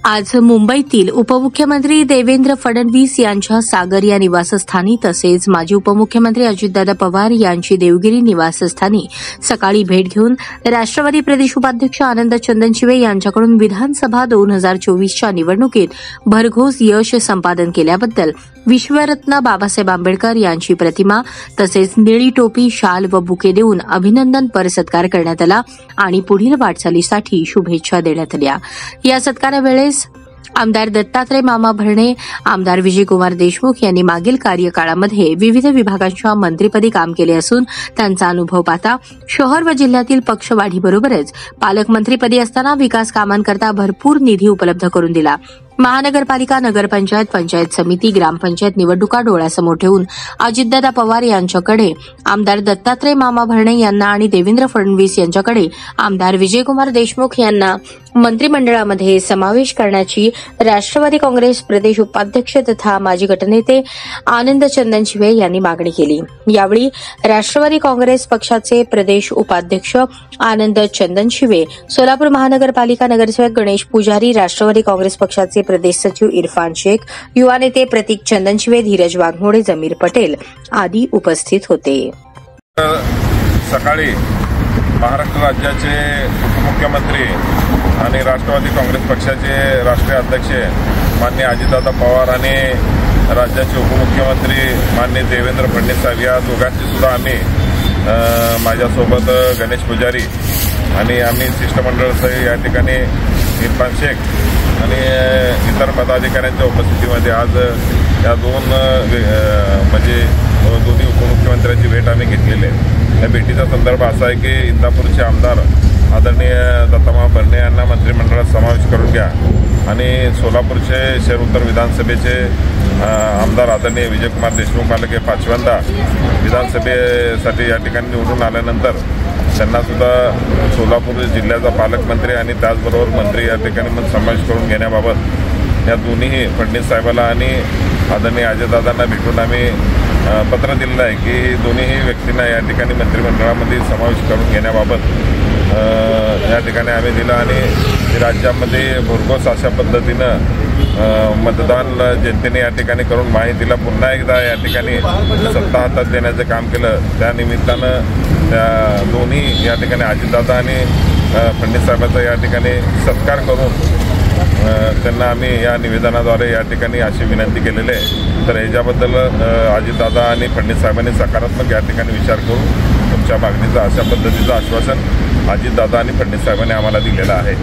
आज मुंबईतील उपमुख्यमंत्री देवेंद्र फडणवीस यांच्या सागर या निवासस्थानी तसेच माजी उपमुख्यमंत्री अजितदादा पवार यांची देवगिरी निवासस्थानी सकाळी भेट घेऊन राष्ट्रवादी प्रदेश उपाध्यक्ष आनंद चंदनशिवे यांच्याकडून विधानसभा 2024च्या निवडणुकीत भरघोस यश संपादन केल्याबद्दल विश्वरत्न बाबासाहेब आंबेडकर यांची प्रतिमा तसेच निळी टोपी, शाल व बुके देऊन अभिनंदनपर सत्कार करण्यात आला आणि पुढील वाटचालीसाठी शुभेच्छा देण्यात आल्या। या सत्कारावेळेस आमदार दत्तात्रय मामा भरणे, आमदार विजयकुमार देशमुख यांनी मागील कार्यकाळामध्ये विविध विभागांच्या मंत्रिपदी काम केले असून त्यांचा अनुभव पाहता शहर व जिल्ह्यातील पक्षवाढीबरोबरच पालकमंत्रीपदी असताना विकास कामांकरता भरपूर निधी उपलब्ध करून दिला। महानगरपालिका, नगरपंचायत, पंचायत समिती, ग्रामपंचायत निवडणुका डोळ्यासमोर ठेवून अजितदादा पवार यांच्याकडे आमदार दत्तात्रय मामा भरणे यांना आणि देवेंद्र फडणवीस यांच्याकडे आमदार विजयकुमार देशमुख यांना मंत्रिमंडळामध्ये समावेश करण्याची राष्ट्रवादी काँग्रेस प्रदेश उपाध्यक्ष तथा माजी गटनेते आनंद चंदनशिवे यांनी मागणी केली। यावेळी राष्ट्रवादी काँग्रेस पक्षाचे प्रदेश उपाध्यक्ष आनंद चंदनशिवे, सोलापूर महानगरपालिका नगरसेवक गणेश पुजारी, राष्ट्रवादी काँग्रेस पक्षाचे प्रदेश सचिव इरफान शेख, युवा नेते प्रतीक चंदनशिवे, धीरज वाघमोडे, जमीर पटेल आदी उपस्थित होते। सकाळी महाराष्ट्र राज्याचे उपमुख्यमंत्री आणि राष्ट्रवादी काँग्रेस पक्षाचे राष्ट्रीय अध्यक्ष माननीय अजितदादा पवार आणि राज्याचे उपमुख्यमंत्री माननीय देवेंद्र फडणवीस साहेब या दोघांची सुद्धा आम्ही माझ्यासोबत गणेश पुजारी आणि आम्ही शिष्टमंडळासह या ठिकाणी इरफान शेख आणि इतर पदाधिकाऱ्यांच्या उपस्थितीमध्ये आज या दोन्ही उपमुख्यमंत्र्यांची भेट आम्ही घेतलेली आहे। या भेटीचा संदर्भ असा आहे की इंदापूरचे आमदार आदरणीय दत्तामामा भरणे यांना मंत्रिमंडळात समावेश करून घ्या आणि सोलापूरचे शहर उत्तर विधानसभेचे आमदार आदरणीय विजयकुमार देशमुख आले की 5व्यांदा विधानसभेसाठी या ठिकाणी निवडून आल्यानंतर त्यांना सुद्धा सोलापूर जिल्ह्याचा पालकमंत्री आणि त्याचबरोबर मंत्री या ठिकाणी समावेश करून घेण्याबाबत या दोन्ही फडणवीस साहेबाला आणि आदरणीय अजितदादांना भेटून आम्ही पत्र दिलेलं आहे की दोन्ही व्यक्तींना या ठिकाणी मंत्रिमंडळामध्ये समावेश करून घेण्याबाबत या ठिकाणी आम्ही दिलं आणि राज्यामध्ये भरघोस अशा पद्धतीनं मतदान जनतेने या ठिकाणी करून माहितीला पुन्हा एकदा या ठिकाणी सत्ता हातात देण्याचं काम केलं। त्या निमित्तानं त्या दोन्ही या ठिकाणी अजितदादा आणि फडणवीस साहेबांचा या ठिकाणी सत्कार करून त्यांना आम्ही या निवेदनाद्वारे या ठिकाणी अशी विनंती केलेली आहे। तर याच्याबद्दल अजितदादा आणि फडणवीस साहेबांनी सकारात्मक या ठिकाणी विचार करून तुमच्या मागणीचं अशा पद्धतीचं आश्वासन अजितदादा आणि फडणवीस साहेबांनी आम्हाला दिलेलं आहे।